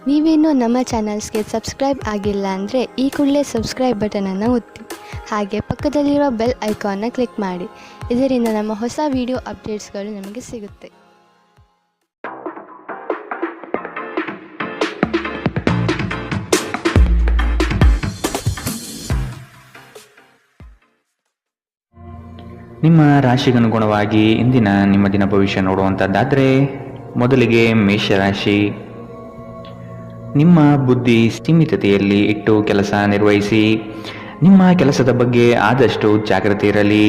ನೀವೇನೂ ನಮ್ಮ ಚಾನಲ್ಸ್ಗೆ ಸಬ್ಸ್ಕ್ರೈಬ್ ಆಗಿಲ್ಲ ಅಂದರೆ ಈ ಕೂಡಲೇ ಸಬ್ಸ್ಕ್ರೈಬ್ ಬಟನನ್ನು ಒತ್ತಿ. ಹಾಗೆ ಪಕ್ಕದಲ್ಲಿರೋ ಬೆಲ್ ಐಕಾನ್ನ ಕ್ಲಿಕ್ ಮಾಡಿ. ಇದರಿಂದ ನಮ್ಮ ಹೊಸ ವಿಡಿಯೋ ಅಪ್ಡೇಟ್ಸ್ಗಳು ನಿಮಗೆ ಸಿಗುತ್ತೆ. ನಿಮ್ಮ ರಾಶಿಗನುಗುಣವಾಗಿ ಇಂದಿನ ನಿಮ್ಮ ದಿನ ಭವಿಷ್ಯ ನೋಡುವಂಥದ್ದಾದರೆ ಮೊದಲಿಗೆ ಮೇಷರಾಶಿ. ನಿಮ್ಮ ಬುದ್ಧಿ ಸೀಮಿತತೆಯಲ್ಲಿ ಇಟ್ಟು ಕೆಲಸ ನಿರ್ವಹಿಸಿ. ನಿಮ್ಮ ಕೆಲಸದ ಬಗ್ಗೆ ಆದಷ್ಟು ಜಾಗೃತಿ ಇರಲಿ.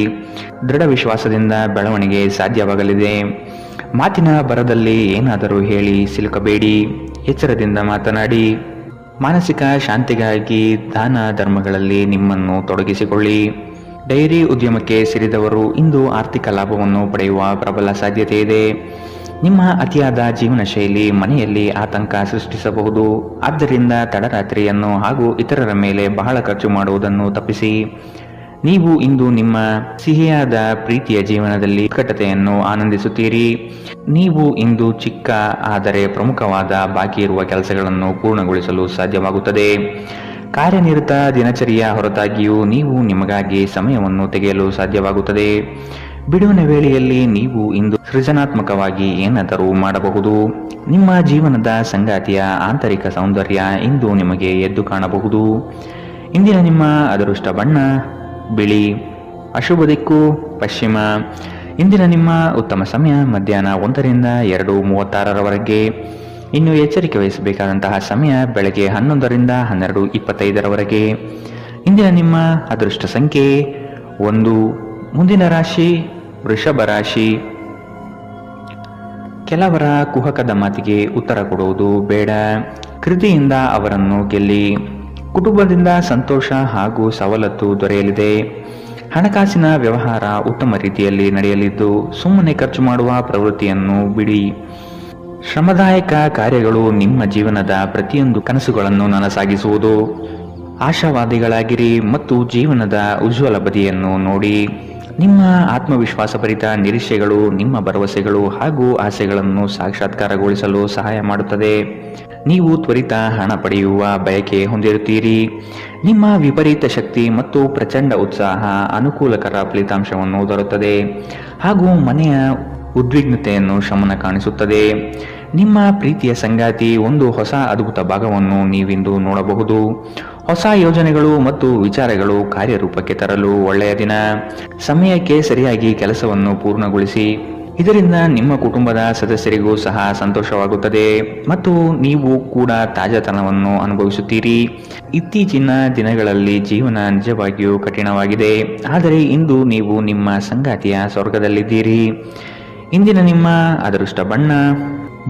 ದೃಢ ವಿಶ್ವಾಸದಿಂದ ಬೆಳವಣಿಗೆ ಸಾಧ್ಯವಾಗಲಿದೆ. ಮಾತಿನ ಬರದಲ್ಲಿ ಏನಾದರೂ ಹೇಳಿ ಸಿಲುಕಬೇಡಿ. ಎಚ್ಚರದಿಂದ ಮಾತನಾಡಿ. ಮಾನಸಿಕ ಶಾಂತಿಗಾಗಿ ದಾನ ಧರ್ಮಗಳಲ್ಲಿ ನಿಮ್ಮನ್ನು ತೊಡಗಿಸಿಕೊಳ್ಳಿ. ಡೈರಿ ಉದ್ಯಮಕ್ಕೆ ಸೇರಿದವರು ಇಂದು ಆರ್ಥಿಕ ಲಾಭವನ್ನು ಪಡೆಯುವ ಪ್ರಬಲ ಸಾಧ್ಯತೆ ಇದೆ. ನಿಮ್ಮ ಅತಿಯಾದ ಜೀವನ ಶೈಲಿ ಮನೆಯಲ್ಲಿ ಆತಂಕ ಸೃಷ್ಟಿಸಬಹುದು. ಆದ್ದರಿಂದ ತಡರಾತ್ರಿಯನ್ನು ಹಾಗೂ ಇತರರ ಮೇಲೆ ಬಹಳ ಖರ್ಚು ಮಾಡುವುದನ್ನು ತಪ್ಪಿಸಿ. ನೀವು ಇಂದು ನಿಮ್ಮ ಸಿಹಿಯಾದ ಪ್ರೀತಿಯ ಜೀವನದಲ್ಲಿ ಉತ್ಕಟತೆಯನ್ನು ಆನಂದಿಸುತ್ತೀರಿ. ನೀವು ಇಂದು ಚಿಕ್ಕ ಆದರೆ ಪ್ರಮುಖವಾದ ಬಾಕಿ ಇರುವ ಕೆಲಸಗಳನ್ನು ಪೂರ್ಣಗೊಳಿಸಲು ಸಾಧ್ಯವಾಗುತ್ತದೆ. ಕಾರ್ಯನಿರತ ದಿನಚರಿಯ ಹೊರತಾಗಿಯೂ ನೀವು ನಿಮಗಾಗಿ ಸಮಯವನ್ನು ತೆಗೆಯಲು ಸಾಧ್ಯವಾಗುತ್ತದೆ. ಬಿಡುವಿನ ವೇಳೆಯಲ್ಲಿ ನೀವು ಇಂದು ಸೃಜನಾತ್ಮಕವಾಗಿ ಏನಾದರೂ ಮಾಡಬಹುದು. ನಿಮ್ಮ ಜೀವನದ ಸಂಗಾತಿಯ ಆಂತರಿಕ ಸೌಂದರ್ಯ ಇಂದು ನಿಮಗೆ ಎದ್ದು ಕಾಣಬಹುದು. ಇಂದಿನ ನಿಮ್ಮ ಅದೃಷ್ಟ ಬಣ್ಣ ಬಿಳಿ. ಅಶುಭ ದಿಕ್ಕು ಪಶ್ಚಿಮ. ಇಂದಿನ ನಿಮ್ಮ ಉತ್ತಮ ಸಮಯ ಮಧ್ಯಾಹ್ನ 1ರಿಂದ 2:36ರವರೆಗೆ. ಇನ್ನು ಎಚ್ಚರಿಕೆ ವಹಿಸಬೇಕಾದಂತಹ ಸಮಯ ಬೆಳಗ್ಗೆ 11ರಿಂದ 12:25ರವರೆಗೆ. ಇಂದಿನ ನಿಮ್ಮ ಅದೃಷ್ಟ ಸಂಖ್ಯೆ 1. ಮುಂದಿನ ರಾಶಿ ವೃಷಭ ರಾಶಿ. ಕೆಲವರ ಕುಹಕದ ಮಾತಿಗೆ ಉತ್ತರ ಕೊಡುವುದು ಬೇಡ. ಕೃತಿಯಿಂದ ಅವರನ್ನು ಗೆಲ್ಲಿ. ಕುಟುಂಬದಿಂದ ಸಂತೋಷ ಹಾಗೂ ಸವಲತ್ತು ದೊರೆಯಲಿದೆ. ಹಣಕಾಸಿನ ವ್ಯವಹಾರ ಉತ್ತಮ ರೀತಿಯಲ್ಲಿ ನಡೆಯಲಿದ್ದು ಸುಮ್ಮನೆ ಖರ್ಚು ಮಾಡುವ ಪ್ರವೃತ್ತಿಯನ್ನು ಬಿಡಿ. ಶ್ರಮದಾಯಕ ಕಾರ್ಯಗಳು ನಿಮ್ಮ ಜೀವನದ ಪ್ರತಿಯೊಂದು ಕನಸುಗಳನ್ನು ನನಸಾಗಿಸುವುದು. ಆಶಾವಾದಿಗಳಾಗಿರಿ ಮತ್ತು ಜೀವನದ ಉಜ್ವಲ ಬದಿಯನ್ನು ನೋಡಿ. ನಿಮ್ಮ ಆತ್ಮವಿಶ್ವಾಸಭರಿತ ನಿರೀಕ್ಷೆಗಳು ನಿಮ್ಮ ಭರವಸೆಗಳು ಹಾಗೂ ಆಸೆಗಳನ್ನು ಸಾಕ್ಷಾತ್ಕಾರಗೊಳಿಸಲು ಸಹಾಯ ಮಾಡುತ್ತದೆ. ನೀವು ತ್ವರಿತ ಹಣ ಪಡೆಯುವ ಬಯಕೆ ಹೊಂದಿರುತ್ತೀರಿ. ನಿಮ್ಮ ವಿಪರೀತ ಶಕ್ತಿ ಮತ್ತು ಪ್ರಚಂಡ ಉತ್ಸಾಹ ಅನುಕೂಲಕರ ಫಲಿತಾಂಶವನ್ನು ತರುತ್ತದೆ ಹಾಗೂ ಮನೆಯ ಉದ್ವಿಗ್ನತೆಯನ್ನು ಶಮನ ಕಾಣಿಸುತ್ತದೆ. ನಿಮ್ಮ ಪ್ರೀತಿಯ ಸಂಗಾತಿ ಒಂದು ಹೊಸ ಅದ್ಭುತ ಭಾಗವನ್ನು ನೀವಿಂದು ನೋಡಬಹುದು. ಹೊಸ ಯೋಜನೆಗಳು ಮತ್ತು ವಿಚಾರಗಳು ಕಾರ್ಯರೂಪಕ್ಕೆ ತರಲು ಒಳ್ಳೆಯ ದಿನ. ಸಮಯಕ್ಕೆ ಸರಿಯಾಗಿ ಕೆಲಸವನ್ನು ಪೂರ್ಣಗೊಳಿಸಿ. ಇದರಿಂದ ನಿಮ್ಮ ಕುಟುಂಬದ ಸದಸ್ಯರಿಗೂ ಸಹ ಸಂತೋಷವಾಗುತ್ತದೆ ಮತ್ತು ನೀವು ಕೂಡ ತಾಜಾತನವನ್ನು ಅನುಭವಿಸುತ್ತೀರಿ. ಇತ್ತೀಚಿನ ದಿನಗಳಲ್ಲಿ ಜೀವನ ನಿಜವಾಗಿಯೂ ಕಠಿಣವಾಗಿದೆ, ಆದರೆ ಇಂದು ನೀವು ನಿಮ್ಮ ಸಂಗಾತಿಯ ಸ್ವರ್ಗದಲ್ಲಿದ್ದೀರಿ. ಇಂದಿನ ನಿಮ್ಮ ಅದೃಷ್ಟ ಬಣ್ಣ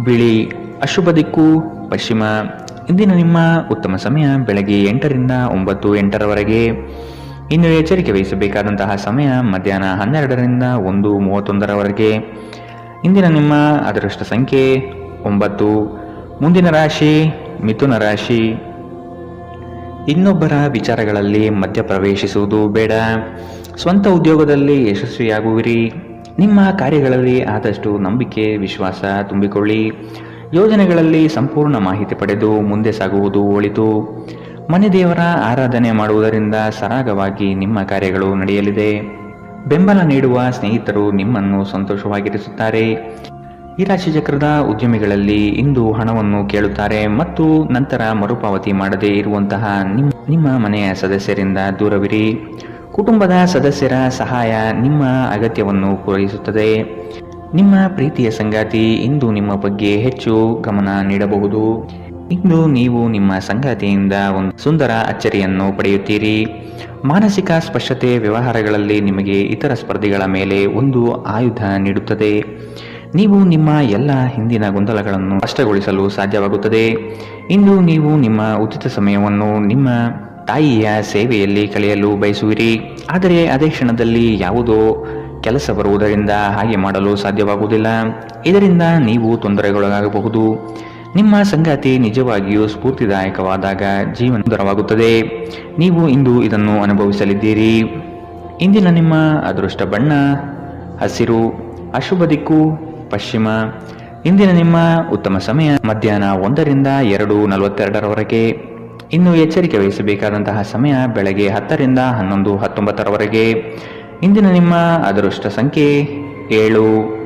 ಬಿಳಿ. ಅಶುಭ ದಿಕ್ಕು ಪಶ್ಚಿಮ. ಇಂದಿನ ನಿಮ್ಮ ಉತ್ತಮ ಸಮಯ ಬೆಳಗ್ಗೆ 8ರಿಂದ 9:08ರವರೆಗೆ. ಇನ್ನು ಎಚ್ಚರಿಕೆ ವಹಿಸಬೇಕಾದಂತಹ ಸಮಯ ಮಧ್ಯಾಹ್ನ 12ರಿಂದ 1:31ರವರೆಗೆ. ಇಂದಿನ ನಿಮ್ಮ ಅದೃಷ್ಟ ಸಂಖ್ಯೆ 9. ಮುಂದಿನ ರಾಶಿ ಮಿಥುನ ರಾಶಿ. ಇನ್ನೊಬ್ಬರ ವಿಚಾರಗಳಲ್ಲಿ ಮಧ್ಯಪ್ರವೇಶಿಸುವುದು ಬೇಡ. ಸ್ವಂತ ಉದ್ಯೋಗದಲ್ಲಿ ಯಶಸ್ವಿಯಾಗುವಿರಿ. ನಿಮ್ಮ ಕಾರ್ಯಗಳಲ್ಲಿ ಆದಷ್ಟು ನಂಬಿಕೆ ವಿಶ್ವಾಸ ತುಂಬಿಕೊಳ್ಳಿ. ಯೋಜನೆಗಳಲ್ಲಿ ಸಂಪೂರ್ಣ ಮಾಹಿತಿ ಪಡೆದು ಮುಂದೆ ಸಾಗುವುದು ಒಳಿತು. ಮನೆ ದೇವರ ಆರಾಧನೆ ಮಾಡುವುದರಿಂದ ಸರಾಗವಾಗಿ ನಿಮ್ಮ ಕಾರ್ಯಗಳು ನಡೆಯಲಿದೆ. ಬೆಂಬಲ ನೀಡುವ ಸ್ನೇಹಿತರು ನಿಮ್ಮನ್ನು ಸಂತೋಷವಾಗಿರಿಸುತ್ತಾರೆ. ಈ ರಾಶಿ ಚಕ್ರದ ಉದ್ಯಮಿಗಳಲ್ಲಿ ಇಂದು ಹಣವನ್ನು ಕೇಳುತ್ತಾರೆ ಮತ್ತು ನಂತರ ಮರುಪಾವತಿ ಮಾಡದೇ ಇರುವಂತಹ ನಿಮ್ಮ ಮನೆಯ ಸದಸ್ಯರಿಂದ ದೂರವಿರಿ. ಕುಟುಂಬದ ಸದಸ್ಯರ ಸಹಾಯ ನಿಮ್ಮ ಅಗತ್ಯವನ್ನು ಪೂರೈಸುತ್ತದೆ. ನಿಮ್ಮ ಪ್ರೀತಿಯ ಸಂಗಾತಿ ಇಂದು ನಿಮ್ಮ ಬಗ್ಗೆ ಹೆಚ್ಚು ಗಮನ ನೀಡಬಹುದು. ಇಂದು ನೀವು ನಿಮ್ಮ ಸಂಗಾತಿಯಿಂದ ಒಂದು ಸುಂದರ ಅಚ್ಚರಿಯನ್ನು ಪಡೆಯುತ್ತೀರಿ. ಮಾನಸಿಕ ಸ್ಪಷ್ಟತೆ ವ್ಯವಹಾರಗಳಲ್ಲಿ ನಿಮಗೆ ಇತರ ಸ್ಪರ್ಧಿಗಳ ಮೇಲೆ ಒಂದು ಆಯುಧ ನೀಡುತ್ತದೆ. ನೀವು ನಿಮ್ಮ ಎಲ್ಲ ಹಿಂದಿನ ಗೊಂದಲಗಳನ್ನು ಸ್ಪಷ್ಟಗೊಳಿಸಲು ಸಾಧ್ಯವಾಗುತ್ತದೆ. ಇಂದು ನೀವು ನಿಮ್ಮ ಉಚಿತ ಸಮಯವನ್ನು ನಿಮ್ಮ ತಾಯಿಯ ಸೇವೆಯಲ್ಲಿ ಕಳೆಯಲು ಬಯಸುವಿರಿ, ಆದರೆ ಅದೇ ಕ್ಷಣದಲ್ಲಿ ಯಾವುದೋ ಕೆಲಸ ಬರುವುದರಿಂದ ಹಾಗೆ ಮಾಡಲು ಸಾಧ್ಯವಾಗುವುದಿಲ್ಲ. ಇದರಿಂದ ನೀವು ತೊಂದರೆಗೊಳಗಾಗಬಹುದು. ನಿಮ್ಮ ಸಂಗಾತಿ ನಿಜವಾಗಿಯೂ ಸ್ಫೂರ್ತಿದಾಯಕವಾದಾಗ ಜೀವನ ಸುಂದರವಾಗುತ್ತದೆ. ನೀವು ಇಂದು ಇದನ್ನು ಅನುಭವಿಸಲಿದ್ದೀರಿ. ಇಂದಿನ ನಿಮ್ಮ ಅದೃಷ್ಟ ಬಣ್ಣ ಹಸಿರು. ಅಶುಭ ದಿಕ್ಕು ಪಶ್ಚಿಮ. ಇಂದಿನ ನಿಮ್ಮ ಉತ್ತಮ ಸಮಯ ಮಧ್ಯಾಹ್ನ 1ರಿಂದ 2:42ರವರೆಗೆ. ಇನ್ನು ಎಚ್ಚರಿಕೆ ವಹಿಸಬೇಕಾದಂತಹ ಸಮಯ ಬೆಳಗ್ಗೆ 10ರಿಂದ 11:19ರವರೆಗೆ. ಇಂದಿನ ನಿಮ್ಮ ಅದೃಷ್ಟ ಸಂಖ್ಯೆ 7.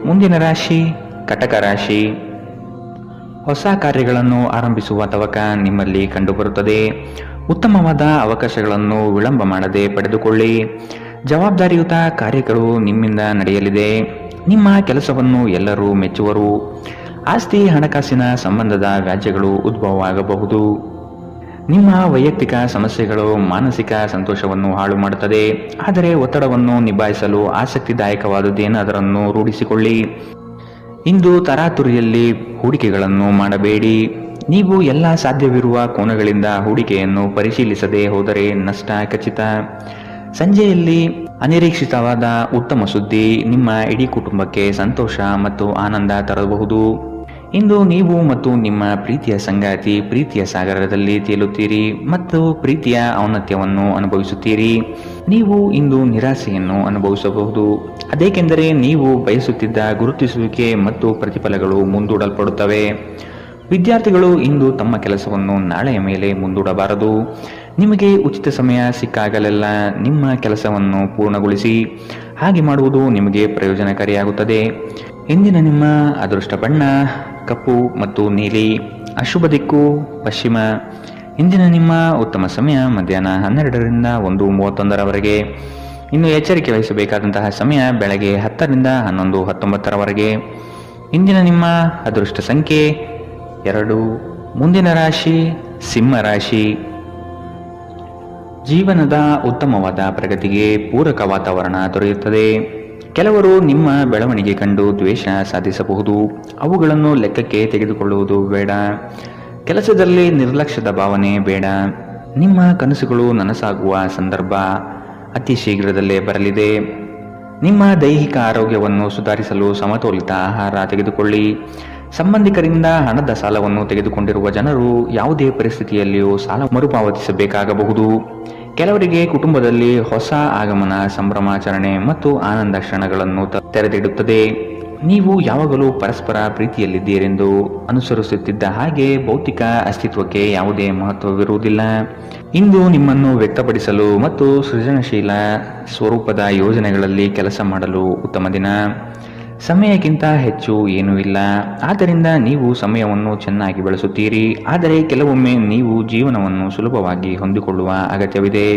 ಮುಂದಿನ ರಾಶಿ ಕಟಕ ರಾಶಿ. ಹೊಸ ಕಾರ್ಯಗಳನ್ನು ಆರಂಭಿಸುವ ತವಕ ನಿಮ್ಮಲ್ಲಿ ಕಂಡುಬರುತ್ತದೆ. ಉತ್ತಮವಾದ ಅವಕಾಶಗಳನ್ನು ವಿಳಂಬ ಮಾಡದೆ ಪಡೆದುಕೊಳ್ಳಿ. ಜವಾಬ್ದಾರಿಯುತ ಕಾರ್ಯಗಳು ನಿಮ್ಮಿಂದ ನಡೆಯಲಿದೆ. ನಿಮ್ಮ ಕೆಲಸವನ್ನು ಎಲ್ಲರೂ ಮೆಚ್ಚುವರು. ಆಸ್ತಿ ಹಣಕಾಸಿನ ಸಂಬಂಧದ ವ್ಯಾಜ್ಯಗಳು ಉದ್ಭವವಾಗಬಹುದು. ನಿಮ್ಮ ವೈಯಕ್ತಿಕ ಸಮಸ್ಯೆಗಳು ಮಾನಸಿಕ ಸಂತೋಷವನ್ನು ಹಾಳು ಮಾಡುತ್ತದೆ. ಆದರೆ ಒತ್ತಡವನ್ನು ನಿಭಾಯಿಸಲು ಆಸಕ್ತಿದಾಯಕವಾದುದೇನಾದರನ್ನು ರೂಢಿಸಿಕೊಳ್ಳಿ. ಇಂದು ತರಾತುರಿಯಲ್ಲಿ ಹೂಡಿಕೆಗಳನ್ನು ಮಾಡಬೇಡಿ. ನೀವು ಎಲ್ಲ ಸಾಧ್ಯವಿರುವ ಕೋನಗಳಿಂದ ಹೂಡಿಕೆಯನ್ನು ಪರಿಶೀಲಿಸದೆ ಹೋದರೆ ನಷ್ಟ ಖಚಿತ. ಸಂಜೆಯಲ್ಲಿ ಅನಿರೀಕ್ಷಿತವಾದ ಉತ್ತಮ ಸುದ್ದಿ ನಿಮ್ಮ ಇಡೀ ಕುಟುಂಬಕ್ಕೆ ಸಂತೋಷ ಮತ್ತು ಆನಂದ ತರಬಹುದು. ಇಂದು ನೀವು ಮತ್ತು ನಿಮ್ಮ ಪ್ರೀತಿಯ ಸಂಗಾತಿ ಪ್ರೀತಿಯ ಸಾಗರದಲ್ಲಿ ತೇಲುತ್ತೀರಿ ಮತ್ತು ಪ್ರೀತಿಯ ಔನ್ನತ್ಯವನ್ನು ಅನುಭವಿಸುತ್ತೀರಿ. ನೀವು ಇಂದು ನಿರಾಸೆಯನ್ನು ಅನುಭವಿಸಬಹುದು. ಅದೇಕೆಂದರೆ ನೀವು ಬಯಸುತ್ತಿದ್ದ ಗುರುತಿಸುವಿಕೆ ಮತ್ತು ಪ್ರತಿಫಲಗಳು ಮುಂದೂಡಲ್ಪಡುತ್ತವೆ. ವಿದ್ಯಾರ್ಥಿಗಳು ಇಂದು ತಮ್ಮ ಕೆಲಸವನ್ನು ನಾಳೆಯ ಮೇಲೆ ಮುಂದೂಡಬಾರದು. ನಿಮಗೆ ಉಚಿತ ಸಮಯ ಸಿಕ್ಕಾಗಲೆಲ್ಲ ನಿಮ್ಮ ಕೆಲಸವನ್ನು ಪೂರ್ಣಗೊಳಿಸಿ. ಹಾಗೆ ಮಾಡುವುದು ನಿಮಗೆ ಪ್ರಯೋಜನಕಾರಿಯಾಗುತ್ತದೆ. ಇಂದಿನ ನಿಮ್ಮ ಅದೃಷ್ಟ ಬಣ್ಣ ಕಪ್ಪು ಮತ್ತು ನೀಲಿ. ಅಶುಭ ದಿಕ್ಕು ಪಶ್ಚಿಮ. ಇಂದಿನ ನಿಮ್ಮ ಉತ್ತಮ ಸಮಯ ಮಧ್ಯಾಹ್ನ 12ರಿಂದ 1:31ರವರೆಗೆ. ಇನ್ನು ಎಚ್ಚರಿಕೆ ವಹಿಸಬೇಕಾದಂತಹ ಸಮಯ ಬೆಳಗ್ಗೆ 10ರಿಂದ 11:19ರವರೆಗೆ. ಇಂದಿನ ನಿಮ್ಮ ಅದೃಷ್ಟ ಸಂಖ್ಯೆ 2. ಮುಂದಿನ ರಾಶಿ ಸಿಂಹ ರಾಶಿ. ಜೀವನದ ಉತ್ತಮವಾದ ಪ್ರಗತಿಗೆ ಪೂರಕ ವಾತಾವರಣ ದೊರೆಯುತ್ತದೆ. ಕೆಲವರು ನಿಮ್ಮ ಬೆಳವಣಿಗೆ ಕಂಡು ದ್ವೇಷ ಸಾಧಿಸಬಹುದು. ಅವುಗಳನ್ನು ಲೆಕ್ಕಕ್ಕೆ ತೆಗೆದುಕೊಳ್ಳುವುದು ಬೇಡ. ಕೆಲಸದಲ್ಲಿ ನಿರ್ಲಕ್ಷ್ಯದ ಭಾವನೆ ಬೇಡ. ನಿಮ್ಮ ಕನಸುಗಳು ನನಸಾಗುವ ಸಂದರ್ಭ ಅತಿ ಶೀಘ್ರದಲ್ಲೇ ಬರಲಿದೆ. ನಿಮ್ಮ ದೈಹಿಕ ಆರೋಗ್ಯವನ್ನು ಸುಧಾರಿಸಲು ಸಮತೋಲಿತ ಆಹಾರ ತೆಗೆದುಕೊಳ್ಳಿ. ಸಂಬಂಧಿಕರಿಂದ ಹಣದ ಸಾಲವನ್ನು ತೆಗೆದುಕೊಂಡಿರುವ ಜನರು ಯಾವುದೇ ಪರಿಸ್ಥಿತಿಯಲ್ಲಿಯೂ ಸಾಲ ಮರುಪಾವತಿಸಬೇಕಾಗಬಹುದು. ಕೆಲವರಿಗೆ ಕುಟುಂಬದಲ್ಲಿ ಹೊಸ ಆಗಮನ, ಸಂಭ್ರಮಾಚರಣೆ ಮತ್ತು ಆನಂದ ಕ್ಷಣಗಳನ್ನು ತೆರೆದಿಡುತ್ತದೆ. ನೀವು ಯಾವಾಗಲೂ ಪರಸ್ಪರ ಪ್ರೀತಿಯಲ್ಲಿದ್ದೀರೆಂದು ಅನುಸರಿಸುತ್ತಿದ್ದ ಹಾಗೆ ಭೌತಿಕ ಅಸ್ತಿತ್ವಕ್ಕೆ ಯಾವುದೇ ಮಹತ್ವವಿರುವುದಿಲ್ಲ. ಇಂದು ನಿಮ್ಮನ್ನು ವ್ಯಕ್ತಪಡಿಸಲು ಮತ್ತು ಸೃಜನಶೀಲ ಸ್ವರೂಪದ ಯೋಜನೆಗಳಲ್ಲಿ ಕೆಲಸ ಮಾಡಲು ಉತ್ತಮ ದಿನ. ಸಮಯಕ್ಕಿಂತ ಹೆಚ್ಚು ಏನೂ ಇಲ್ಲ. ಆದ್ದರಿಂದ ನೀವು ಸಮಯವನ್ನು ಚೆನ್ನಾಗಿ ಬಳಸುತ್ತೀರಿ. ಆದರೆ ಕೆಲವೊಮ್ಮೆ ನೀವು ಜೀವನವನ್ನು ಸುಲಭವಾಗಿ ಹೊಂದಿಕೊಳ್ಳುವ ಅಗತ್ಯವಿದೆ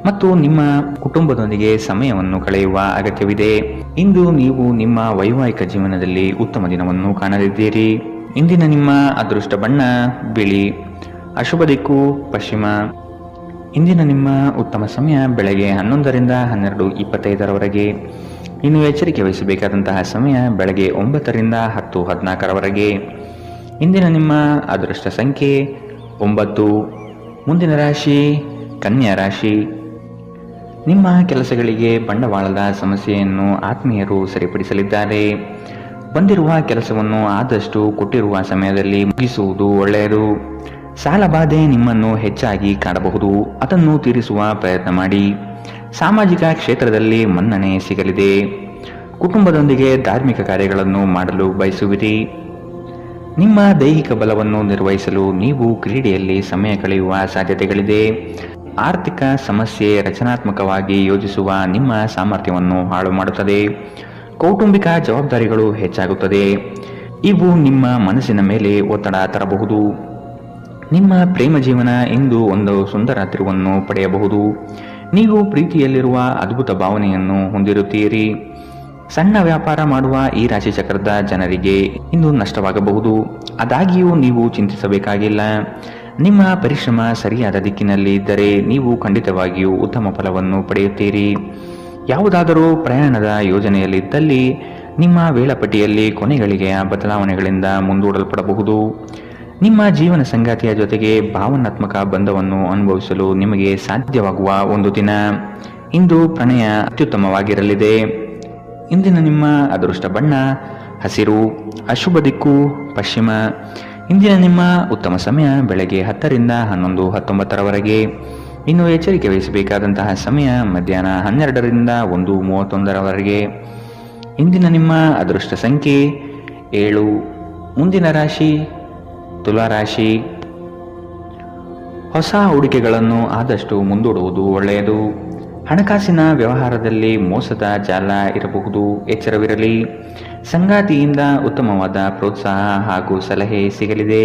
ಮತ್ತು ನಿಮ್ಮ ಕುಟುಂಬದೊಂದಿಗೆ ಸಮಯವನ್ನು ಕಳೆಯುವ ಅಗತ್ಯವಿದೆ. ಇಂದು ನೀವು ನಿಮ್ಮ ವೈವಾಹಿಕ ಜೀವನದಲ್ಲಿ ಉತ್ತಮ ದಿನವನ್ನು ಕಾಣಲಿದ್ದೀರಿ. ಇಂದಿನ ನಿಮ್ಮ ಅದೃಷ್ಟ ಬಣ್ಣ ಬಿಳಿ. ಅಶುಭ ದಿಕ್ಕು ಪಶ್ಚಿಮ. ಇಂದಿನ ನಿಮ್ಮ ಉತ್ತಮ ಸಮಯ ಬೆಳಗ್ಗೆ 11ರಿಂದ 12:25ರವರೆಗೆ. ಇನ್ನು ಎಚ್ಚರಿಕೆ ವಹಿಸಬೇಕಾದಂತಹ ಸಮಯ ಬೆಳಗ್ಗೆ 9ರಿಂದ 10:14ರವರೆಗೆ. ಇಂದಿನ ನಿಮ್ಮ ಅದೃಷ್ಟ ಸಂಖ್ಯೆ 9. ಮುಂದಿನ ರಾಶಿ ಕನ್ಯಾ ರಾಶಿ. ನಿಮ್ಮ ಕೆಲಸಗಳಿಗೆ ಬಂಡವಾಳದ ಸಮಸ್ಯೆಯನ್ನು ಆತ್ಮೀಯರು ಸರಿಪಡಿಸಲಿದ್ದಾರೆ. ಬಂದಿರುವ ಕೆಲಸವನ್ನು ಆದಷ್ಟು ಕೊಟ್ಟಿರುವ ಸಮಯದಲ್ಲಿ ಮುಗಿಸುವುದು ಒಳ್ಳೆಯದು. ಸಾಲಬಾಧೆ ನಿಮ್ಮನ್ನು ಹೆಚ್ಚಾಗಿ ಕಾಡಬಹುದು. ಅದನ್ನು ತೀರಿಸುವ ಪ್ರಯತ್ನ ಮಾಡಿ. ಸಾಮಾಜಿಕ ಕ್ಷೇತ್ರದಲ್ಲಿ ಮನ್ನಣೆ ಸಿಗಲಿದೆ. ಕುಟುಂಬದೊಂದಿಗೆ ಧಾರ್ಮಿಕ ಕಾರ್ಯಗಳನ್ನು ಮಾಡಲು ಬಯಸುವಿರಿ. ನಿಮ್ಮ ದೈಹಿಕ ಬಲವನ್ನು ನಿರ್ವಹಿಸಲು ನೀವು ಕ್ರೀಡೆಯಲ್ಲಿ ಸಮಯ ಕಳೆಯುವ ಸಾಧ್ಯತೆಗಳಿದೆ. ಆರ್ಥಿಕ ಸಮಸ್ಯೆ ರಚನಾತ್ಮಕವಾಗಿ ಯೋಜಿಸುವ ನಿಮ್ಮ ಸಾಮರ್ಥ್ಯವನ್ನು ಹಾಳು ಮಾಡುತ್ತದೆ. ಕೌಟುಂಬಿಕ ಜವಾಬ್ದಾರಿಗಳು ಹೆಚ್ಚಾಗುತ್ತದೆ. ಇವು ನಿಮ್ಮ ಮನಸ್ಸಿನ ಮೇಲೆ ಒತ್ತಡ ತರಬಹುದು. ನಿಮ್ಮ ಪ್ರೇಮ ಜೀವನ ಇಂದು ಒಂದು ಸುಂದರ ತಿರುವನ್ನು ಪಡೆಯಬಹುದು. ನೀವು ಪ್ರೀತಿಯಲ್ಲಿರುವ ಅದ್ಭುತ ಭಾವನೆಯನ್ನು ಹೊಂದಿರುತ್ತೀರಿ. ಸಣ್ಣ ವ್ಯಾಪಾರ ಮಾಡುವ ಈ ರಾಶಿ ಚಕ್ರದ ಜನರಿಗೆ ಇಂದು ನಷ್ಟವಾಗಬಹುದು. ಆದಾಗ್ಯೂ ನೀವು ಚಿಂತಿಸಬೇಕಾಗಿಲ್ಲ. ನಿಮ್ಮ ಪರಿಶ್ರಮ ಸರಿಯಾದ ದಿಕ್ಕಿನಲ್ಲಿ ಇದ್ದರೆ ನೀವು ಖಂಡಿತವಾಗಿಯೂ ಉತ್ತಮ ಫಲವನ್ನು ಪಡೆಯುತ್ತೀರಿ. ಯಾವುದಾದರೂ ಪ್ರಯಾಣದ ಯೋಜನೆಯಲ್ಲಿದ್ದಲ್ಲಿ ನಿಮ್ಮ ವೇಳಾಪಟ್ಟಿಯಲ್ಲಿ ಕೊನೆಗಳಿಗೆಯ ಬದಲಾವಣೆಗಳಿಂದ ಮುಂದೂಡಲ್ಪಡಬಹುದು. ನಿಮ್ಮ ಜೀವನ ಸಂಗಾತಿಯ ಜೊತೆಗೆ ಭಾವನಾತ್ಮಕ ಬಂಧವನ್ನು ಅನುಭವಿಸಲು ನಿಮಗೆ ಸಾಧ್ಯವಾಗುವ ಒಂದು ದಿನ. ಇಂದು ಪ್ರಣಯ ಅತ್ಯುತ್ತಮವಾಗಿರಲಿದೆ. ಇಂದಿನ ನಿಮ್ಮ ಅದೃಷ್ಟ ಬಣ್ಣ ಹಸಿರು. ಅಶುಭ ದಿಕ್ಕು ಪಶ್ಚಿಮ. ಇಂದಿನ ನಿಮ್ಮ ಉತ್ತಮ ಸಮಯ ಬೆಳಗ್ಗೆ 10ರಿಂದ 11:19ರವರೆಗೆ. ಇನ್ನು ಎಚ್ಚರಿಕೆ ವಹಿಸಬೇಕಾದಂತಹ ಸಮಯ ಮಧ್ಯಾಹ್ನ 12ರಿಂದ 1:31ರವರೆಗೆ. ಇಂದಿನ ನಿಮ್ಮ ಅದೃಷ್ಟ ಸಂಖ್ಯೆ 7. ಮುಂದಿನ ರಾಶಿ ತುಲಾರಾಶಿ. ಹೊಸ ಹೂಡಿಕೆಗಳನ್ನು ಆದಷ್ಟು ಮುಂದೂಡುವುದು ಒಳ್ಳೆಯದು. ಹಣಕಾಸಿನ ವ್ಯವಹಾರದಲ್ಲಿ ಮೋಸದ ಜಾಲ ಇರಬಹುದು, ಎಚ್ಚರವಿರಲಿ. ಸಂಗಾತಿಯಿಂದ ಉತ್ತಮವಾದ ಪ್ರೋತ್ಸಾಹ ಹಾಗೂ ಸಲಹೆ ಸಿಗಲಿದೆ.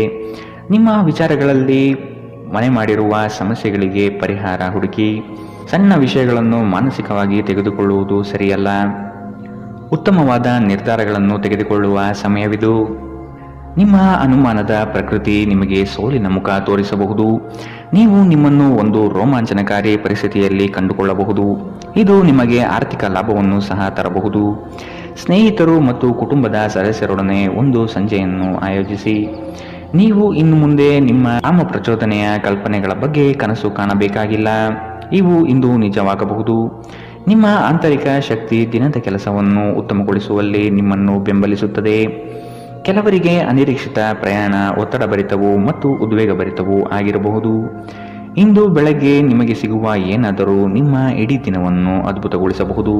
ನಿಮ್ಮ ವಿಚಾರಗಳಲ್ಲಿ ಮನೆ ಮಾಡಿರುವ ಸಮಸ್ಯೆಗಳಿಗೆ ಪರಿಹಾರ ಹುಡುಕಿ. ಸಣ್ಣ ವಿಷಯಗಳನ್ನು ಮಾನಸಿಕವಾಗಿ ತೆಗೆದುಕೊಳ್ಳುವುದು ಸರಿಯಲ್ಲ. ಉತ್ತಮವಾದ ನಿರ್ಧಾರಗಳನ್ನು ತೆಗೆದುಕೊಳ್ಳುವ ಸಮಯವಿದು. ನಿಮ್ಮ ಅನುಮಾನದ ಪ್ರಕೃತಿ ನಿಮಗೆ ಸೋಲಿನ ಮುಖ ತೋರಿಸಬಹುದು. ನೀವು ನಿಮ್ಮನ್ನು ಒಂದು ರೋಮಾಂಚನಕಾರಿ ಪರಿಸ್ಥಿತಿಯಲ್ಲಿ ಕಂಡುಕೊಳ್ಳಬಹುದು. ಇದು ನಿಮಗೆ ಆರ್ಥಿಕ ಲಾಭವನ್ನು ಸಹ ತರಬಹುದು. ಸ್ನೇಹಿತರು ಮತ್ತು ಕುಟುಂಬದ ಸದಸ್ಯರೊಡನೆ ಒಂದು ಸಂಜೆಯನ್ನು ಆಯೋಜಿಸಿ. ನೀವು ಇನ್ನು ಮುಂದೆ ನಿಮ್ಮ ಕಾಮ ಪ್ರಚೋದನೆಯ ಕಲ್ಪನೆಗಳ ಬಗ್ಗೆ ಕನಸು ಕಾಣಬೇಕಾಗಿಲ್ಲ. ಇವು ಇಂದು ನಿಜವಾಗಬಹುದು. ನಿಮ್ಮ ಆಂತರಿಕ ಶಕ್ತಿ ದಿನದ ಕೆಲಸವನ್ನು ಉತ್ತಮಗೊಳಿಸುವಲ್ಲಿ ನಿಮ್ಮನ್ನು ಬೆಂಬಲಿಸುತ್ತದೆ. ಕೆಲವರಿಗೆ ಅನಿರೀಕ್ಷಿತ ಪ್ರಯಾಣ ಒತ್ತಡಭರಿತವೂ ಮತ್ತು ಉದ್ವೇಗಭರಿತವೂ ಆಗಿರಬಹುದು. ಇಂದು ಬೆಳಗ್ಗೆ ನಿಮಗೆ ಸಿಗುವ ಏನಾದರೂ ನಿಮ್ಮ ಇಡೀ ದಿನವನ್ನು ಅದ್ಭುತಗೊಳಿಸಬಹುದು.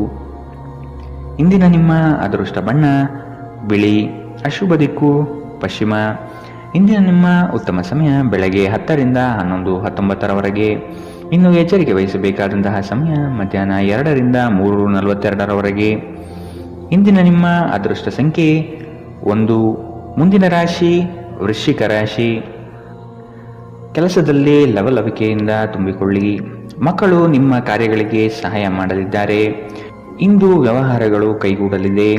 ಇಂದಿನ ನಿಮ್ಮ ಅದೃಷ್ಟ ಬಣ್ಣ ಬಿಳಿ. ಅಶುಭ ದಿಕ್ಕು ಪಶ್ಚಿಮ. ಇಂದಿನ ನಿಮ್ಮ ಉತ್ತಮ ಸಮಯ ಬೆಳಗ್ಗೆ 10 ರಿಂದ 11:19 ಇನ್ನು ಎಚ್ಚರಿಕೆ ವಹಿಸಬೇಕಾದಂತಹ ಸಮಯ ಮಧ್ಯಾಹ್ನ 2 ರಿಂದ 3:42 ಇಂದಿನ ನಿಮ್ಮ ಅದೃಷ್ಟ ಸಂಖ್ಯೆ 1. ಮುಂದಿನ ರಾಶಿ ವೃಶ್ಚಿಕ ರಾಶಿ. ಕೆಲಸದಲ್ಲಿ ಲವಲವಿಕೆಯಿಂದ ತುಂಬಿಕೊಳ್ಳಿ. ಮಕ್ಕಳು ನಿಮ್ಮ ಕಾರ್ಯಗಳಿಗೆ ಸಹಾಯ ಮಾಡಲಿದ್ದಾರೆ. ಇಂದು ವ್ಯವಹಾರಗಳು ಕೈಗೂಡಲಿದೆ.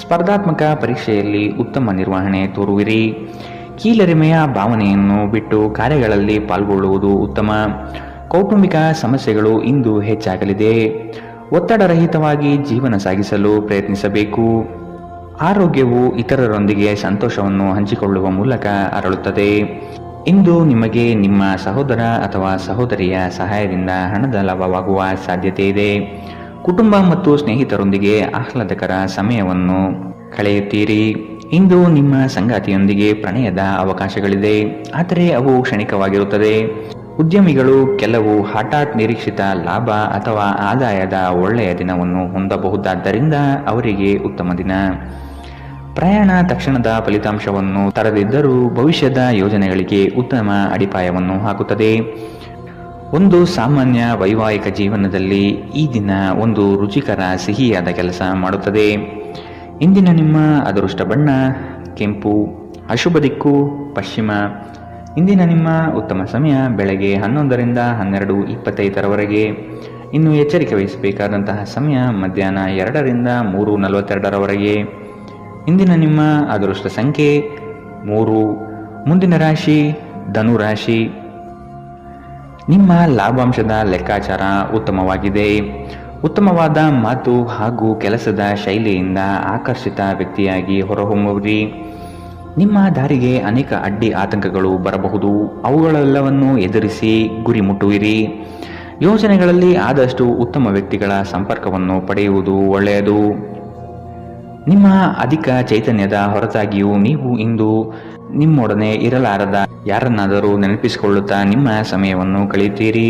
ಸ್ಪರ್ಧಾತ್ಮಕ ಪರೀಕ್ಷೆಯಲ್ಲಿ ಉತ್ತಮ ನಿರ್ವಹಣೆ ತೋರುವಿರಿ. ಕೀಳರಿಮೆಯ ಭಾವನೆಯನ್ನು ಬಿಟ್ಟು ಕಾರ್ಯಗಳಲ್ಲಿ ಪಾಲ್ಗೊಳ್ಳುವುದು ಉತ್ತಮ. ಕೌಟುಂಬಿಕ ಸಮಸ್ಯೆಗಳು ಇಂದು ಹೆಚ್ಚಾಗಲಿದೆ. ಒತ್ತಡರಹಿತವಾಗಿ ಜೀವನ ಸಾಗಿಸಲು ಪ್ರಯತ್ನಿಸಬೇಕು. ಆರೋಗ್ಯವು ಇತರರೊಂದಿಗೆ ಸಂತೋಷವನ್ನು ಹಂಚಿಕೊಳ್ಳುವ ಮೂಲಕ ಅರಳುತ್ತದೆ. ಇಂದು ನಿಮಗೆ ನಿಮ್ಮ ಸಹೋದರ ಅಥವಾ ಸಹೋದರಿಯ ಸಹಾಯದಿಂದ ಹಣದ ಲಾಭವಾಗುವ ಸಾಧ್ಯತೆ ಇದೆ. ಕುಟುಂಬ ಮತ್ತು ಸ್ನೇಹಿತರೊಂದಿಗೆ ಆಹ್ಲಾದಕರ ಸಮಯವನ್ನು ಕಳೆಯುತ್ತೀರಿ. ಇಂದು ನಿಮ್ಮ ಸಂಗಾತಿಯೊಂದಿಗೆ ಪ್ರಣಯದ ಅವಕಾಶಗಳಿದೆ, ಆದರೆ ಅವು ಕ್ಷಣಿಕವಾಗಿರುತ್ತದೆ. ಉದ್ಯಮಿಗಳು ಕೆಲವು ಹಠಾತ್ ನಿರೀಕ್ಷಿತ ಲಾಭ ಅಥವಾ ಆದಾಯದ ಒಳ್ಳೆಯ ದಿನವನ್ನು ಹೊಂದಬಹುದಾದ್ದರಿಂದ ಅವರಿಗೆ ಉತ್ತಮ ದಿನ. ಪ್ರಯಾಣ ತಕ್ಷಣದ ಫಲಿತಾಂಶವನ್ನು ತರದಿದ್ದರೂ ಭವಿಷ್ಯದ ಯೋಜನೆಗಳಿಗೆ ಉತ್ತಮ ಅಡಿಪಾಯವನ್ನು ಹಾಕುತ್ತದೆ. ಒಂದು ಸಾಮಾನ್ಯ ವೈವಾಹಿಕ ಜೀವನದಲ್ಲಿ ಈ ದಿನ ಒಂದು ರುಚಿಕರ ಸಿಹಿಯಾದ ಕೆಲಸ ಮಾಡುತ್ತದೆ. ಇಂದಿನ ನಿಮ್ಮ ಅದೃಷ್ಟ ಬಣ್ಣ ಕೆಂಪು. ಅಶುಭ ದಿಕ್ಕು ಪಶ್ಚಿಮ. ಇಂದಿನ ನಿಮ್ಮ ಉತ್ತಮ ಸಮಯ ಬೆಳಗ್ಗೆ 11 ರಿಂದ 12:25 ಇನ್ನು ಎಚ್ಚರಿಕೆ ವಹಿಸಬೇಕಾದಂತಹ ಸಮಯ ಮಧ್ಯಾಹ್ನ 2 ರಿಂದ 3:42 ಇಂದಿನ ನಿಮ್ಮ ಅದೃಷ್ಟ ಸಂಖ್ಯೆ 3. ಮುಂದಿನ ರಾಶಿ ಧನುರಾಶಿ. ನಿಮ್ಮ ಲಾಭಾಂಶದ ಲೆಕ್ಕಾಚಾರ ಉತ್ತಮವಾಗಿದೆ. ಉತ್ತಮವಾದ ಮಾತು ಹಾಗೂ ಕೆಲಸದ ಶೈಲಿಯಿಂದ ಆಕರ್ಷಿತ ವ್ಯಕ್ತಿಯಾಗಿ ಹೊರಹೊಮ್ಮುವಿರಿ. ನಿಮ್ಮ ದಾರಿಗೆ ಅನೇಕ ಅಡ್ಡಿ ಆತಂಕಗಳು ಬರಬಹುದು. ಅವುಗಳೆಲ್ಲವನ್ನು ಎದುರಿಸಿ ಗುರಿ ಮುಟ್ಟುವಿರಿ. ಯೋಜನೆಗಳಲ್ಲಿ ಆದಷ್ಟು ಉತ್ತಮ ವ್ಯಕ್ತಿಗಳ ಸಂಪರ್ಕವನ್ನು ಪಡೆಯುವುದು ಒಳ್ಳೆಯದು. ನಿಮ್ಮ ಅಧಿಕ ಚೈತನ್ಯದ ಹೊರತಾಗಿಯೂ ನೀವು ಇಂದು ನಿಮ್ಮೊಡನೆ ಇರಲಾರದ ಯಾರನ್ನಾದರೂ ನೆನಪಿಸಿಕೊಳ್ಳುತ್ತಾ ನಿಮ್ಮ ಸಮಯವನ್ನು ಕಳೆಯುತ್ತೀರಿ.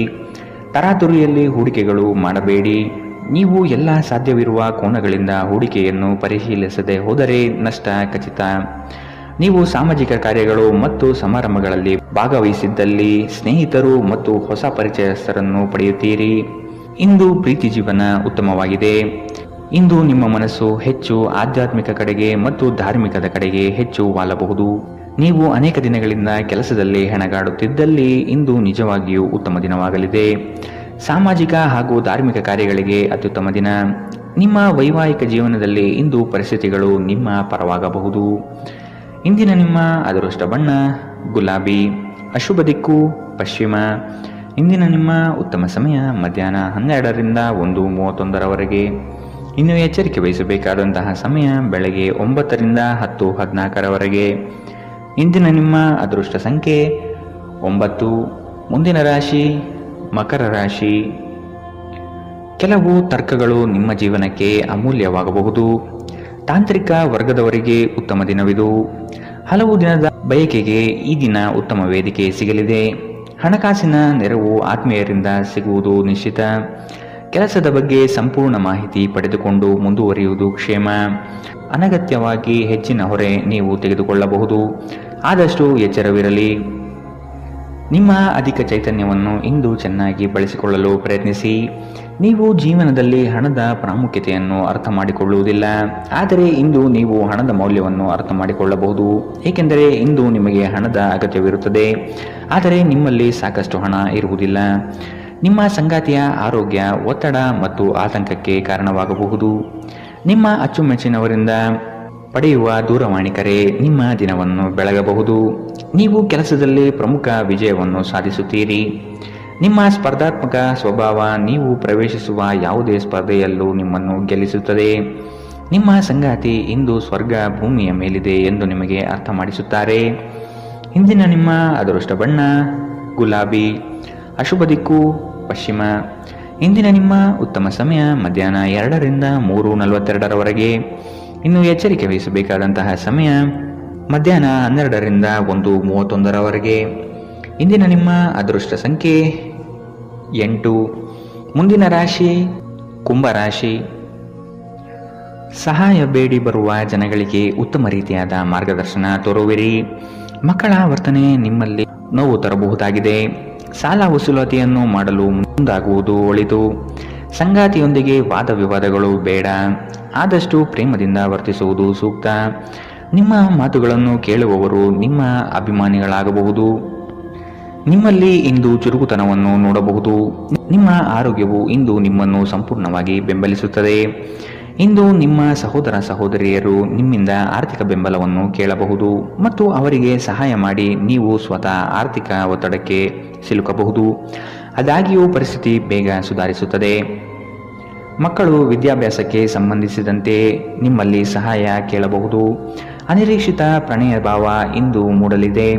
ತರಾತುರಿಯಲ್ಲಿ ಹೂಡಿಕೆಗಳು ಮಾಡಬೇಡಿ. ನೀವು ಎಲ್ಲ ಸಾಧ್ಯವಿರುವ ಕೋನಗಳಿಂದ ಹೂಡಿಕೆಯನ್ನು ಪರಿಶೀಲಿಸದೆ ಹೋದರೆ ನಷ್ಟ ಖಚಿತ. ನೀವು ಸಾಮಾಜಿಕ ಕಾರ್ಯಗಳು ಮತ್ತು ಸಮಾರಂಭಗಳಲ್ಲಿ ಭಾಗವಹಿಸಿದ್ದಲ್ಲಿ ಸ್ನೇಹಿತರು ಮತ್ತು ಹೊಸ ಪರಿಚಯಸ್ಥರನ್ನು ಪಡೆಯುತ್ತೀರಿ. ಇಂದು ಪ್ರೀತಿ ಜೀವನ ಉತ್ತಮವಾಗಿದೆ. ಇಂದು ನಿಮ್ಮ ಮನಸ್ಸು ಹೆಚ್ಚು ಆಧ್ಯಾತ್ಮಿಕ ಕಡೆಗೆ ಮತ್ತು ಧಾರ್ಮಿಕದ ಕಡೆಗೆ ಹೆಚ್ಚು ವಾಲಬಹುದು. ನೀವು ಅನೇಕ ದಿನಗಳಿಂದ ಕೆಲಸದಲ್ಲಿ ಹೆಣಗಾಡುತ್ತಿದ್ದಲ್ಲಿ ಇಂದು ನಿಜವಾಗಿಯೂ ಉತ್ತಮ ದಿನವಾಗಲಿದೆ. ಸಾಮಾಜಿಕ ಹಾಗೂ ಧಾರ್ಮಿಕ ಕಾರ್ಯಗಳಿಗೆ ಅತ್ಯುತ್ತಮ ದಿನ. ನಿಮ್ಮ ವೈವಾಹಿಕ ಜೀವನದಲ್ಲಿ ಇಂದು ಪರಿಸ್ಥಿತಿಗಳು ನಿಮ್ಮ ಪರವಾಗಬಹುದು. ಇಂದಿನ ನಿಮ್ಮ ಅದೃಷ್ಟ ಬಣ್ಣ ಗುಲಾಬಿ. ಅಶುಭ ದಿಕ್ಕು ಪಶ್ಚಿಮ. ಇಂದಿನ ನಿಮ್ಮ ಉತ್ತಮ ಸಮಯ ಮಧ್ಯಾಹ್ನ 12 ರಿಂದ 1:31 ಇನ್ನು ಎಚ್ಚರಿಕೆ ವಹಿಸಬೇಕಾದಂತಹ ಸಮಯ ಬೆಳಗ್ಗೆ 9 ರಿಂದ 10:14 ಇಂದಿನ ನಿಮ್ಮ ಅದೃಷ್ಟ ಸಂಖ್ಯೆ 9. ಮುಂದಿನ ರಾಶಿ ಮಕರ ರಾಶಿ. ಕೆಲವು ತರ್ಕಗಳು ನಿಮ್ಮ ಜೀವನಕ್ಕೆ ಅಮೂಲ್ಯವಾಗಬಹುದು. ತಾಂತ್ರಿಕ ವರ್ಗದವರಿಗೆ ಉತ್ತಮ ದಿನವಿದು. ಹಲವು ದಿನದ ಬಯಕೆಗೆ ಈ ದಿನ ಉತ್ತಮ ವೇದಿಕೆ ಸಿಗಲಿದೆ. ಹಣಕಾಸಿನ ನೆರವು ಆತ್ಮೀಯರಿಂದ ಸಿಗುವುದು ನಿಶ್ಚಿತ. ಕೆಲಸದ ಬಗ್ಗೆ ಸಂಪೂರ್ಣ ಮಾಹಿತಿ ಪಡೆದುಕೊಂಡು ಮುಂದುವರಿಯುವುದು ಕ್ಷೇಮ. ಅನಗತ್ಯವಾಗಿ ಹೆಚ್ಚಿನ ಹೊರೆ ನೀವು ತೆಗೆದುಕೊಳ್ಳಬಹುದು. ಆದಷ್ಟು ಎಚ್ಚರವಿರಲಿ. ನಿಮ್ಮ ಅಧಿಕ ಚೈತನ್ಯವನ್ನು ಇಂದು ಚೆನ್ನಾಗಿ ಬಳಸಿಕೊಳ್ಳಲು ಪ್ರಯತ್ನಿಸಿ. ನೀವು ಜೀವನದಲ್ಲಿ ಹಣದ ಪ್ರಾಮುಖ್ಯತೆಯನ್ನು ಅರ್ಥ ಮಾಡಿಕೊಳ್ಳುವುದಿಲ್ಲ, ಆದರೆ ಇಂದು ನೀವು ಹಣದ ಮೌಲ್ಯವನ್ನು ಅರ್ಥ ಮಾಡಿಕೊಳ್ಳಬಹುದು. ಏಕೆಂದರೆ ಇಂದು ನಿಮಗೆ ಹಣದ ಅಗತ್ಯವಿರುತ್ತದೆ, ಆದರೆ ನಿಮ್ಮಲ್ಲಿ ಸಾಕಷ್ಟು ಹಣ ಇರುವುದಿಲ್ಲ. ನಿಮ್ಮ ಸಂಗಾತಿಯ ಆರೋಗ್ಯ ಒತ್ತಡ ಮತ್ತು ಆತಂಕಕ್ಕೆ ಕಾರಣವಾಗಬಹುದು. ನಿಮ್ಮ ಅಚ್ಚುಮೆಚ್ಚಿನವರಿಂದ ಪಡೆಯುವ ದೂರವಾಣಿ ಕರೆ ನಿಮ್ಮ ದಿನವನ್ನು ಬೆಳಗಬಹುದು. ನೀವು ಕೆಲಸದಲ್ಲಿ ಪ್ರಮುಖ ವಿಜಯವನ್ನು ಸಾಧಿಸುತ್ತೀರಿ. ನಿಮ್ಮ ಸ್ಪರ್ಧಾತ್ಮಕ ಸ್ವಭಾವ ನೀವು ಪ್ರವೇಶಿಸುವ ಯಾವುದೇ ಸ್ಪರ್ಧೆಯಲ್ಲೂ ನಿಮ್ಮನ್ನು ಗೆಲ್ಲಿಸುತ್ತದೆ. ನಿಮ್ಮ ಸಂಗಾತಿ ಇಂದು ಸ್ವರ್ಗ ಭೂಮಿಯ ಮೇಲಿದೆ ಎಂದು ನಿಮಗೆ ಅರ್ಥ ಮಾಡಿಸುತ್ತಾರೆ. ಇಂದಿನ ನಿಮ್ಮ ಅದೃಷ್ಟ ಬಣ್ಣ ಗುಲಾಬಿ, ಅಶುಭ ದಿಕ್ಕು ಪಶ್ಚಿಮ. ಇಂದಿನ ನಿಮ್ಮ ಉತ್ತಮ ಸಮಯ ಮಧ್ಯಾಹ್ನ 2 ರಿಂದ 3:42ರವರೆಗೆ. ಇನ್ನು ಎಚ್ಚರಿಕೆ ವಹಿಸಬೇಕಾದಂತಹ ಸಮಯ ಮಧ್ಯಾಹ್ನ 12 ರಿಂದ 1:31ರವರೆಗೆ. ಇಂದಿನ ನಿಮ್ಮ ಅದೃಷ್ಟ ಸಂಖ್ಯೆ 8. ಮುಂದಿನ ರಾಶಿ ಕುಂಭರಾಶಿ. ಸಹಾಯ ಬೇಡಿ ಬರುವ ಜನಗಳಿಗೆ ಉತ್ತಮ ರೀತಿಯಾದ ಮಾರ್ಗದರ್ಶನ ತೋರುವಿರಿ. ಮಕ್ಕಳ ವರ್ತನೆ ನಿಮ್ಮಲ್ಲಿ ನೋವು ತರಬಹುದಾಗಿದೆ. ಸಾಲ ವಸೂಲಾತಿಯನ್ನು ಮಾಡಲು ಮುಂದಾಗುವುದು ಒಳಿತು. ಸಂಗಾತಿಯೊಂದಿಗೆ ವಾದ ವಿವಾದಗಳು ಬೇಡ. ಆದಷ್ಟು ಪ್ರೇಮದಿಂದ ವರ್ತಿಸುವುದು ಸೂಕ್ತ. ನಿಮ್ಮ ಮಾತುಗಳನ್ನು ಕೇಳುವವರು ನಿಮ್ಮ ಅಭಿಮಾನಿಗಳಾಗಬಹುದು. ನಿಮ್ಮಲ್ಲಿ ಇಂದು ಚುರುಕುತನವನ್ನು ನೋಡಬಹುದು. ನಿಮ್ಮ ಆರೋಗ್ಯವು ಇಂದು ನಿಮ್ಮನ್ನು ಸಂಪೂರ್ಣವಾಗಿ ಬೆಂಬಲಿಸುತ್ತದೆ. ಇಂದು ನಿಮ್ಮ ಸಹೋದರ ಸಹೋದರಿಯರು ನಿಮ್ಮಿಂದ ಆರ್ಥಿಕ ಬೆಂಬಲವನ್ನು ಕೇಳಬಹುದು ಮತ್ತು ಅವರಿಗೆ ಸಹಾಯ ಮಾಡಿ ನೀವು ಸ್ವತಃ ಆರ್ಥಿಕ ಒತ್ತಡಕ್ಕೆ ಸಿಲುಕಬಹುದು. ಆದಾಗ್ಯೂ ಪರಿಸ್ಥಿತಿ ಬೇಗ ಸುಧಾರಿಸುತ್ತದೆ. ಮಕ್ಕಳು ವಿದ್ಯಾಭ್ಯಾಸಕ್ಕೆ ಸಂಬಂಧಿಸಿದಂತೆ ನಿಮ್ಮಲ್ಲಿ ಸಹಾಯ ಕೇಳಬಹುದು. ಅನಿರೀಕ್ಷಿತ ಪ್ರಣಯ ಭಾವ ಇಂದು ಮೂಡಲಿದೆ.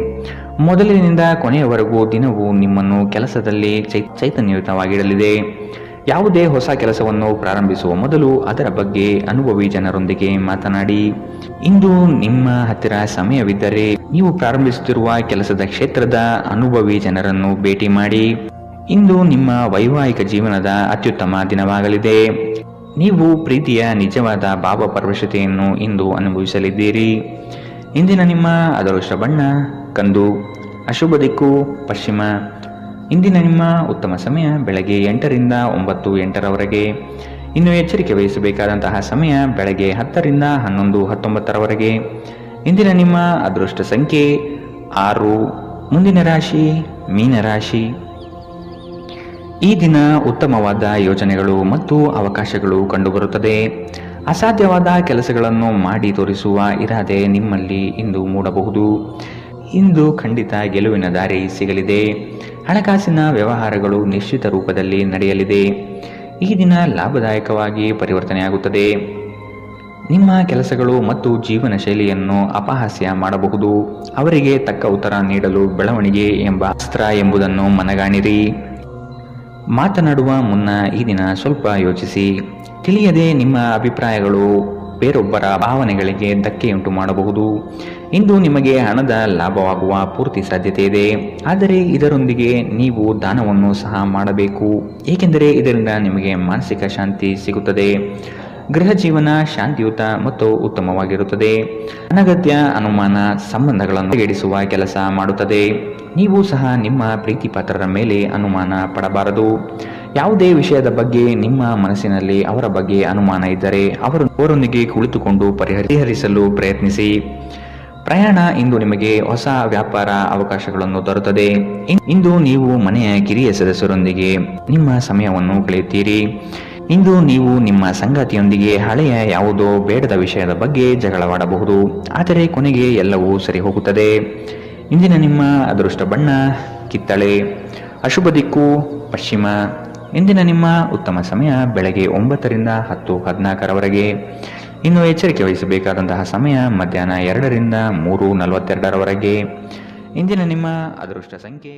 ಮೊದಲಿನಿಂದ ಕೊನೆಯವರೆಗೂ ದಿನವೂ ನಿಮ್ಮನ್ನು ಕೆಲಸದಲ್ಲಿ ಚೈತನ್ಯಯುತವಾಗಿಡಲಿದೆ. ಯಾವುದೇ ಹೊಸ ಕೆಲಸವನ್ನು ಪ್ರಾರಂಭಿಸುವ ಮೊದಲು ಅದರ ಬಗ್ಗೆ ಅನುಭವಿ ಜನರೊಂದಿಗೆ ಮಾತನಾಡಿ. ಇಂದು ನಿಮ್ಮ ಹತ್ತಿರ ಸಮಯವಿದ್ದರೆ ನೀವು ಪ್ರಾರಂಭಿಸುತ್ತಿರುವ ಕೆಲಸದ ಕ್ಷೇತ್ರದ ಅನುಭವಿ ಜನರನ್ನು ಭೇಟಿ ಮಾಡಿ. ಇಂದು ನಿಮ್ಮ ವೈವಾಹಿಕ ಜೀವನದ ಅತ್ಯುತ್ತಮ ದಿನವಾಗಲಿದೆ. ನೀವು ಪ್ರೀತಿಯ ನಿಜವಾದ ಭಾವಪರವಶತೆಯನ್ನು ಇಂದು ಅನುಭವಿಸಲಿದ್ದೀರಿ. ಇಂದಿನ ನಿಮ್ಮ ಅದೃಷ್ಟ ಬಣ್ಣ ಕಂದು, ಅಶುಭ ದಿಕ್ಕು ಪಶ್ಚಿಮ. ಇಂದಿನ ನಿಮ್ಮ ಉತ್ತಮ ಸಮಯ ಬೆಳಗ್ಗೆ 8 ರಿಂದ 9:08ರವರೆಗೆ. ಇನ್ನು ಎಚ್ಚರಿಕೆ ವಹಿಸಬೇಕಾದಂತಹ ಸಮಯ ಬೆಳಗ್ಗೆ 10 ರಿಂದ 11:19ರವರೆಗೆ. ಇಂದಿನ ನಿಮ್ಮ ಅದೃಷ್ಟ ಸಂಖ್ಯೆ 6. ಮುಂದಿನ ರಾಶಿ ಮೀನರಾಶಿ. ಈ ದಿನ ಉತ್ತಮವಾದ ಯೋಜನೆಗಳು ಮತ್ತು ಅವಕಾಶಗಳು ಕಂಡುಬರುತ್ತದೆ. ಅಸಾಧ್ಯವಾದ ಕೆಲಸಗಳನ್ನು ಮಾಡಿ ತೋರಿಸುವ ಇರಾದೆ ನಿಮ್ಮಲ್ಲಿ ಇಂದು ಮೂಡಬಹುದು. ಇಂದು ಖಂಡಿತ ಗೆಲುವಿನ ದಾರಿ ಸಿಗಲಿದೆ. ಹಣಕಾಸಿನ ವ್ಯವಹಾರಗಳು ನಿಶ್ಚಿತ ರೂಪದಲ್ಲಿ ನಡೆಯಲಿದೆ. ಈ ದಿನ ಲಾಭದಾಯಕವಾಗಿ ಪರಿವರ್ತನೆಯಾಗುತ್ತದೆ. ನಿಮ್ಮ ಕೆಲಸಗಳು ಮತ್ತು ಜೀವನ ಶೈಲಿಯನ್ನು ಅಪಹಾಸ್ಯ ಮಾಡಬಹುದು. ಅವರಿಗೆ ತಕ್ಕ ಉತ್ತರ ನೀಡಲು ಬೆಳವಣಿಗೆ ಎಂಬ ಅಸ್ತ್ರ ಎಂಬುದನ್ನು ಮನಗಾಣಿರಿ. ಮಾತನಾಡುವ ಮುನ್ನ ಈ ದಿನ ಸ್ವಲ್ಪ ಯೋಚಿಸಿ. ತಿಳಿಯದೆ ನಿಮ್ಮ ಅಭಿಪ್ರಾಯಗಳು ಬೇರೊಬ್ಬರ ಭಾವನೆಗಳಿಗೆ ಧಕ್ಕೆಯುಂಟು ಮಾಡಬಹುದು. ಇಂದು ನಿಮಗೆ ಹಣದ ಲಾಭವಾಗುವ ಪೂರ್ತಿ ಸಾಧ್ಯತೆ ಇದೆ, ಆದರೆ ಇದರೊಂದಿಗೆ ನೀವು ದಾನವನ್ನು ಸಹ ಮಾಡಬೇಕು, ಏಕೆಂದರೆ ಇದರಿಂದ ನಿಮಗೆ ಮಾನಸಿಕ ಶಾಂತಿ ಸಿಗುತ್ತದೆ. ಗೃಹ ಜೀವನ ಶಾಂತಿಯುತ ಮತ್ತು ಉತ್ತಮವಾಗಿರುತ್ತದೆ. ಅನಗತ್ಯ ಅನುಮಾನ ಸಂಬಂಧಗಳನ್ನು ಎಡಿಸುವ ಕೆಲಸ ಮಾಡುತ್ತದೆ. ನೀವು ಸಹ ನಿಮ್ಮ ಪ್ರೀತಿ ಪಾತ್ರರ ಮೇಲೆ ಅನುಮಾನ ಪಡಬಾರದು. ಯಾವುದೇ ವಿಷಯದ ಬಗ್ಗೆ ನಿಮ್ಮ ಮನಸ್ಸಿನಲ್ಲಿ ಅವರ ಬಗ್ಗೆ ಅನುಮಾನ ಇದ್ದರೆ ಅವರೊಂದಿಗೆ ಕುಳಿತುಕೊಂಡು ಪರಿಹರಿಸಲು ಪ್ರಯತ್ನಿಸಿ. ಪ್ರಯಾಣ ಇಂದು ನಿಮಗೆ ಹೊಸ ವ್ಯಾಪಾರ ಅವಕಾಶಗಳನ್ನು ತರುತ್ತದೆ. ಇಂದು ನೀವು ಮನೆಯ ಕಿರಿಯ ಸದಸ್ಯರೊಂದಿಗೆ ನಿಮ್ಮ ಸಮಯವನ್ನು ಕಳೆಯುತ್ತೀರಿ. ಇಂದು ನೀವು ನಿಮ್ಮ ಸಂಗಾತಿಯೊಂದಿಗೆ ಹಳೆಯ ಯಾವುದೋ ಬೇಡದ ವಿಷಯದ ಬಗ್ಗೆ ಜಗಳವಾಡಬಹುದು, ಆದರೆ ಕೊನೆಗೆ ಎಲ್ಲವೂ ಸರಿ ಹೋಗುತ್ತದೆ. ಇಂದಿನ ನಿಮ್ಮ ಅದೃಷ್ಟ ಬಣ್ಣ ಕಿತ್ತಳೆ, ಅಶುಭ ದಿಕ್ಕು ಪಶ್ಚಿಮ. ಇಂದಿನ ನಿಮ್ಮ ಉತ್ತಮ ಸಮಯ ಬೆಳಗ್ಗೆ 9 ರಿಂದ 10:14ರವರೆಗೆ. ಇನ್ನು ಎಚ್ಚರಿಕೆ ವಹಿಸಬೇಕಾದಂತಹ ಸಮಯ ಮಧ್ಯಾಹ್ನ 2 ರಿಂದ 3:42ರವರೆಗೆ. ಇಂದಿನ ನಿಮ್ಮ ಅದೃಷ್ಟ ಸಂಖ್ಯೆ